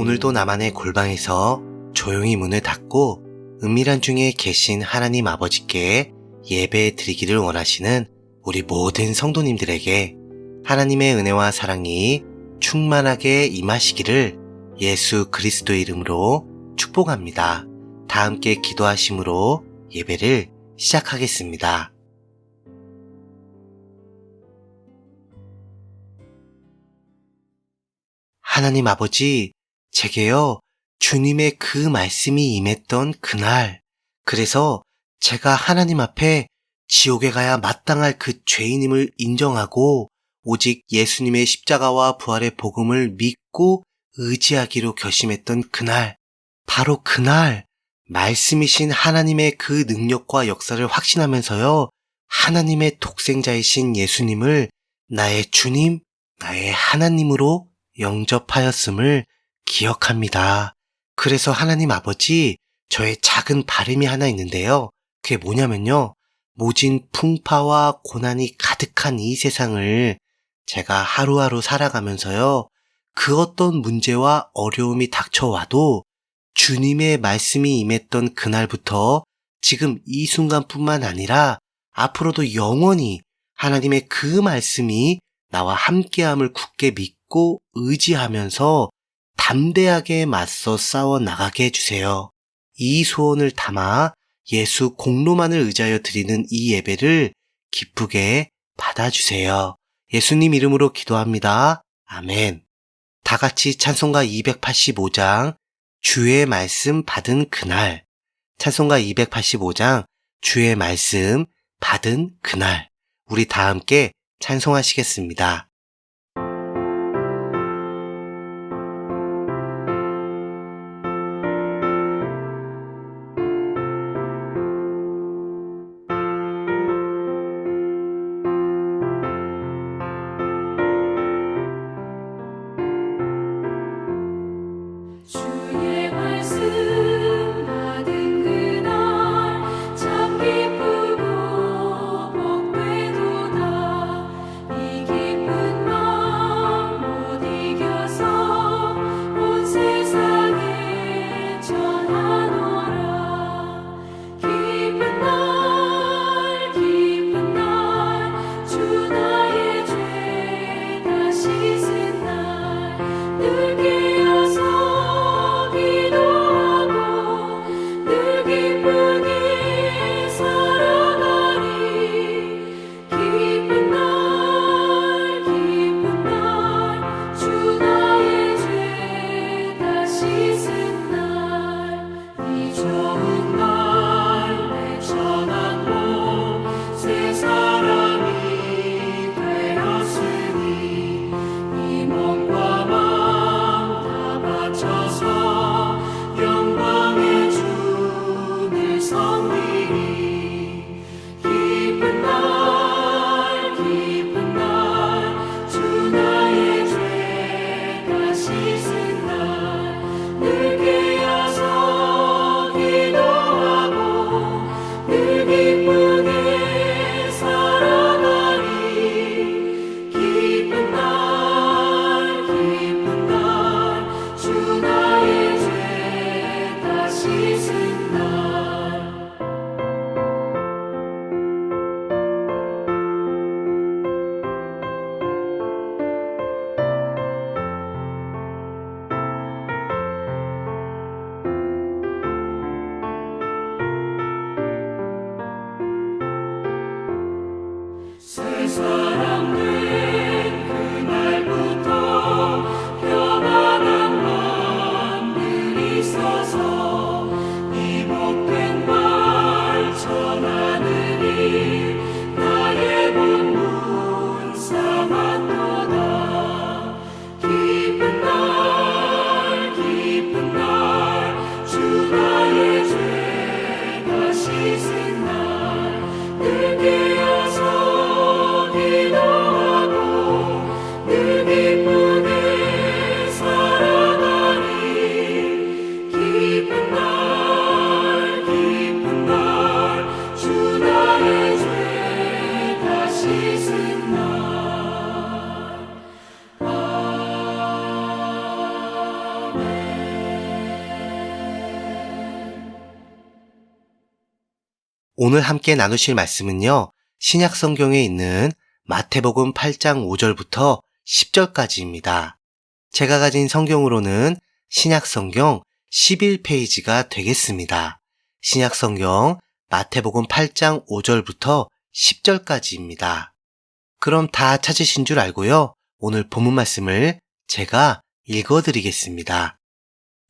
오늘도 나만의 골방에서 조용히 문을 닫고 은밀한 중에 계신 하나님 아버지께 예배 드리기를 원하시는 우리 모든 성도님들에게 하나님의 은혜와 사랑이 충만하게 임하시기를 예수 그리스도의 이름으로 축복합니다. 다 함께 기도하심으로 예배를 시작하겠습니다. 하나님 아버지, 제게요, 주님의 그 말씀이 임했던 그날, 그래서 제가 하나님 앞에 지옥에 가야 마땅할 그 죄인임을 인정하고 오직 예수님의 십자가와 부활의 복음을 믿고 의지하기로 결심했던 그날, 바로 그날 말씀이신 하나님의 그 능력과 역사를 확신하면서요, 하나님의 독생자이신 예수님을 나의 주님, 나의 하나님으로 영접하였음을 기억합니다. 그래서 하나님 아버지, 저의 작은 바람이 하나 있는데요. 그게 뭐냐면요, 모진 풍파와 고난이 가득한 이 세상을 제가 하루하루 살아가면서요, 그 어떤 문제와 어려움이 닥쳐와도 주님의 말씀이 임했던 그날부터 지금 이 순간뿐만 아니라 앞으로도 영원히 하나님의 그 말씀이 나와 함께함을 굳게 믿고 의지하면서 담대하게 맞서 싸워 나가게 해주세요. 이 소원을 담아 예수 공로만을 의지하여 드리는 이 예배를 기쁘게 받아주세요. 예수님 이름으로 기도합니다. 아멘. 다 같이 찬송가 285장 주의 말씀 받은 그날, 찬송가 285장 주의 말씀 받은 그날, 우리 다 함께 찬송하시겠습니다. 주의 말씀 받은 그날 참 기쁘고 복되도다. 이 기쁜 오늘 함께 나누실 말씀은요, 신약 성경에 있는 마태복음 8장 5절부터 10절까지입니다. 제가 가진 성경으로는 신약 성경 11페이지가 되겠습니다. 신약 성경 마태복음 8장 5절부터 10절까지입니다. 그럼 다 찾으신 줄 알고요. 오늘 본문 말씀을 제가 읽어드리겠습니다.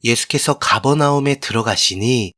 예수께서 가버나움에 들어가시니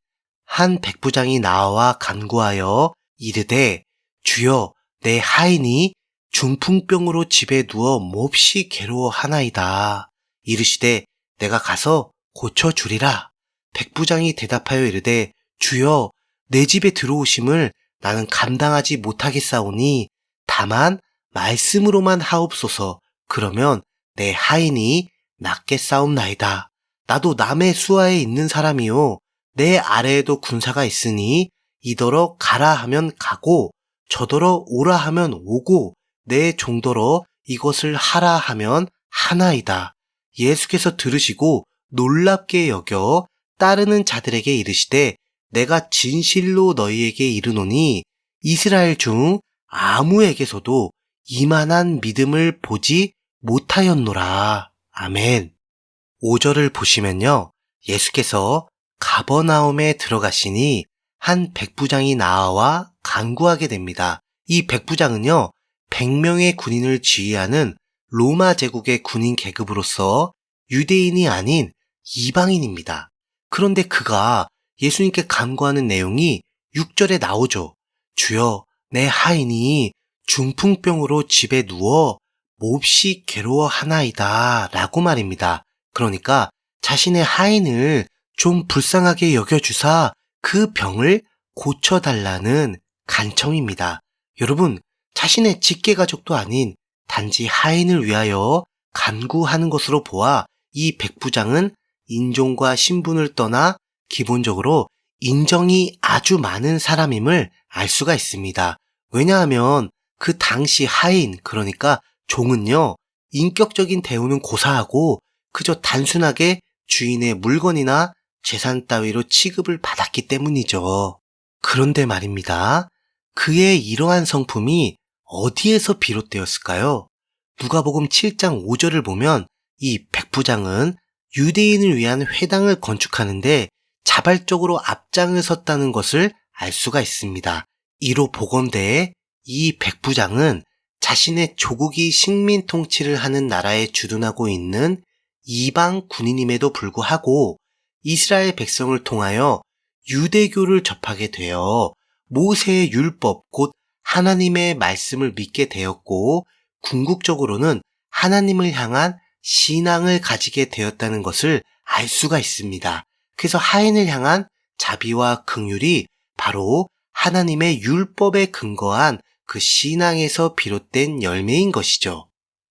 한 백부장이 나와 간구하여 이르되 주여 내 하인이 중풍병으로 집에 누워 몹시 괴로워하나이다. 이르시되 내가 가서 고쳐주리라. 백부장이 대답하여 이르되 주여 내 집에 들어오심을 나는 감당하지 못하겠사오니 다만 말씀으로만 하옵소서. 그러면 내 하인이 낫겠사옵나이다. 나도 남의 수하에 있는 사람이요 내 아래에도 군사가 있으니 이더러 가라 하면 가고 저더러 오라 하면 오고 내 종더러 이것을 하라 하면 하나이다. 예수께서 들으시고 놀랍게 여겨 따르는 자들에게 이르시되 내가 진실로 너희에게 이르노니 이스라엘 중 아무에게서도 이만한 믿음을 보지 못하였노라. 아멘. 5절을 보시면요. 예수께서 가버나움에 들어가시니 한 백부장이 나와 간구하게 됩니다. 이 백부장은요, 100명의 군인을 지휘하는 로마 제국의 군인 계급으로서 유대인이 아닌 이방인입니다. 그런데 그가 예수님께 간구하는 내용이 6절에 나오죠. 주여, 내 하인이 중풍병으로 집에 누워 몹시 괴로워하나이다 라고 말입니다. 그러니까 자신의 하인을 좀 불쌍하게 여겨주사 그 병을 고쳐달라는 간청입니다. 여러분, 자신의 직계가족도 아닌 단지 하인을 위하여 간구하는 것으로 보아 이 백부장은 인종과 신분을 떠나 기본적으로 인정이 아주 많은 사람임을 알 수가 있습니다. 왜냐하면 그 당시 하인, 그러니까 종은요, 인격적인 대우는 고사하고 그저 단순하게 주인의 물건이나 재산 따위로 취급을 받았기 때문이죠. 그런데 말입니다. 그의 이러한 성품이 어디에서 비롯되었을까요? 누가복음 7장 5절을 보면 이 백부장은 유대인을 위한 회당을 건축하는데 자발적으로 앞장을 섰다는 것을 알 수가 있습니다. 이로 보건대 이 백부장은 자신의 조국이 식민 통치를 하는 나라에 주둔하고 있는 이방 군인임에도 불구하고 이스라엘 백성을 통하여 유대교를 접하게 되어 모세의 율법 곧 하나님의 말씀을 믿게 되었고 궁극적으로는 하나님을 향한 신앙을 가지게 되었다는 것을 알 수가 있습니다. 그래서 하인을 향한 자비와 긍휼이 바로 하나님의 율법에 근거한 그 신앙에서 비롯된 열매인 것이죠.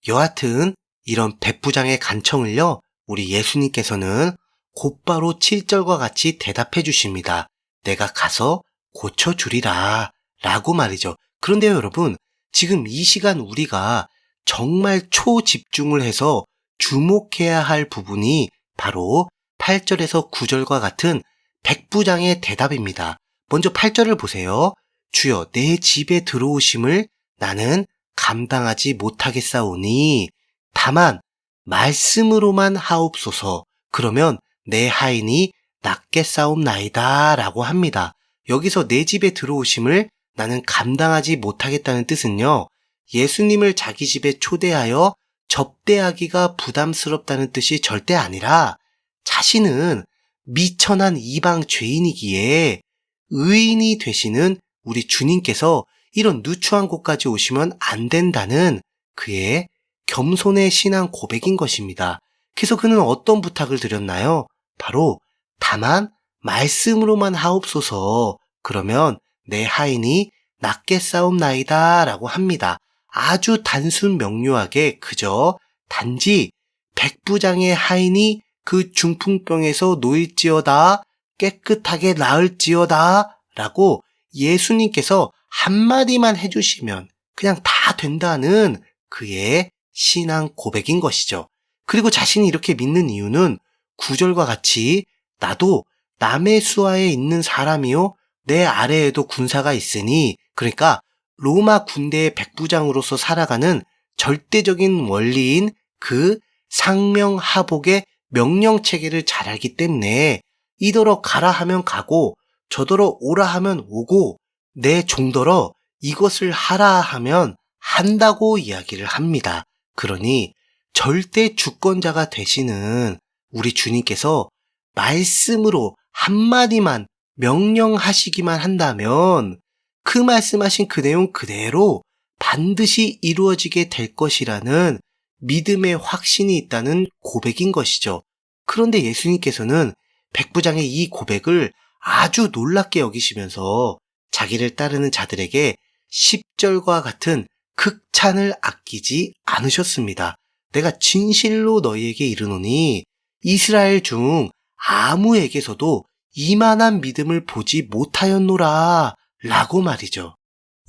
여하튼 이런 백부장의 간청을요, 우리 예수님께서는 곧바로 7절과 같이 대답해 주십니다. 내가 가서 고쳐주리라 라고 말이죠. 그런데요 여러분, 지금 이 시간 우리가 정말 초집중을 해서 주목해야 할 부분이 바로 8절에서 9절과 같은 백부장의 대답입니다. 먼저 8절을 보세요. 주여 내 집에 들어오심을 나는 감당하지 못하겠사오니 다만 말씀으로만 하옵소서. 그러면 내 하인이 낫겠사옵나이다 라고 합니다. 여기서 내 집에 들어오심을 나는 감당하지 못하겠다는 뜻은요, 예수님을 자기 집에 초대하여 접대하기가 부담스럽다는 뜻이 절대 아니라 자신은 미천한 이방 죄인이기에 의인이 되시는 우리 주님께서 이런 누추한 곳까지 오시면 안 된다는 그의 겸손의 신앙 고백인 것입니다. 그래서 그는 어떤 부탁을 드렸나요? 바로 다만 말씀으로만 하옵소서. 그러면 내 하인이 낫겠사옵나이다 라고 합니다. 아주 단순 명료하게 그저 단지 백부장의 하인이 그 중풍병에서 놓일지어다, 깨끗하게 나을지어다 라고 예수님께서 한마디만 해주시면 그냥 다 된다는 그의 신앙 고백인 것이죠. 그리고 자신이 이렇게 믿는 이유는 9절과 같이 나도 남의 수하에 있는 사람이요 내 아래에도 군사가 있으니, 그러니까 로마 군대의 백부장으로서 살아가는 절대적인 원리인 그 상명하복의 명령 체계를 잘 알기 때문에 이더러 가라 하면 가고 저더러 오라 하면 오고 내 종더러 이것을 하라 하면 한다고 이야기를 합니다. 그러니 절대 주권자가 되시는 우리 주님께서 말씀으로 한마디만 명령하시기만 한다면 그 말씀하신 그 내용 그대로 반드시 이루어지게 될 것이라는 믿음의 확신이 있다는 고백인 것이죠. 그런데 예수님께서는 백부장의 이 고백을 아주 놀랍게 여기시면서 자기를 따르는 자들에게 10절과 같은 극찬을 아끼지 않으셨습니다. 내가 진실로 너희에게 이르노니 이스라엘 중 아무에게서도 이만한 믿음을 보지 못하였노라 라고 말이죠.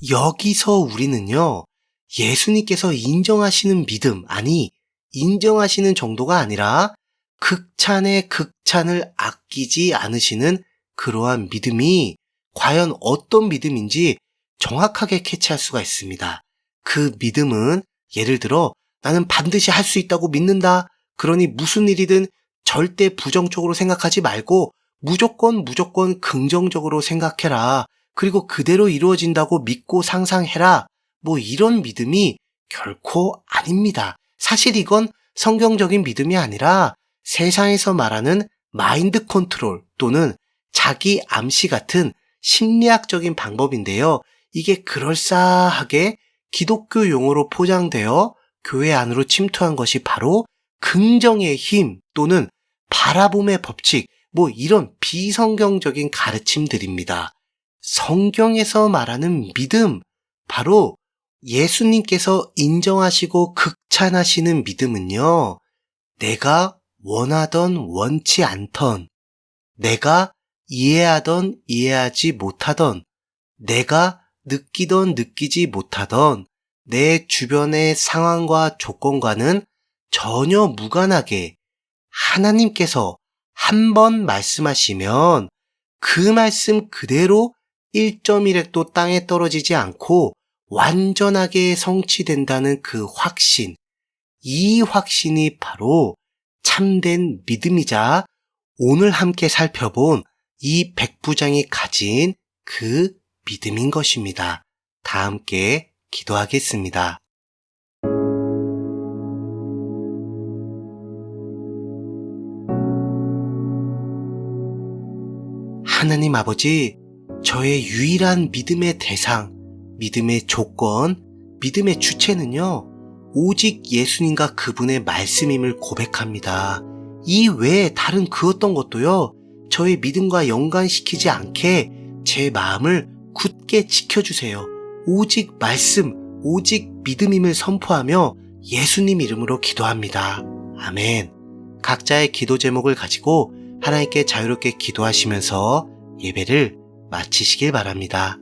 여기서 우리는요, 예수님께서 인정하시는 믿음, 아니 인정하시는 정도가 아니라 극찬에 극찬을 아끼지 않으시는 그러한 믿음이 과연 어떤 믿음인지 정확하게 캐치할 수가 있습니다. 그 믿음은 예를 들어 나는 반드시 할 수 있다고 믿는다. 그러니 무슨 일이든 절대 부정적으로 생각하지 말고 무조건 긍정적으로 생각해라. 그리고 그대로 이루어진다고 믿고 상상해라. 뭐 이런 믿음이 결코 아닙니다. 사실 이건 성경적인 믿음이 아니라 세상에서 말하는 마인드 컨트롤 또는 자기 암시 같은 심리학적인 방법인데요. 이게 그럴싸하게 기독교 용어로 포장되어 교회 안으로 침투한 것이 바로 긍정의 힘 또는 바라봄의 법칙, 뭐 이런 비성경적인 가르침들입니다. 성경에서 말하는 믿음, 바로 예수님께서 인정하시고 극찬하시는 믿음은요, 내가 원하던 원치 않던, 내가 이해하던 이해하지 못하던, 내가 느끼던 느끼지 못하던 내 주변의 상황과 조건과는 전혀 무관하게 하나님께서 한 번 말씀하시면 그 말씀 그대로 1.1획도 땅에 떨어지지 않고 완전하게 성취된다는 그 확신, 이 확신이 바로 참된 믿음이자 오늘 함께 살펴본 이 백부장이 가진 그 믿음인 것입니다. 다 함께 기도하겠습니다. 하나님 아버지, 저의 유일한 믿음의 대상, 믿음의 조건, 믿음의 주체는요, 오직 예수님과 그분의 말씀임을 고백합니다. 이 외에 다른 그 어떤 것도요, 저의 믿음과 연관시키지 않게 제 마음을 굳게 지켜주세요. 오직 말씀, 오직 믿음임을 선포하며 예수님 이름으로 기도합니다. 아멘. 각자의 기도 제목을 가지고 하나님께 자유롭게 기도하시면서 예배를 마치시길 바랍니다.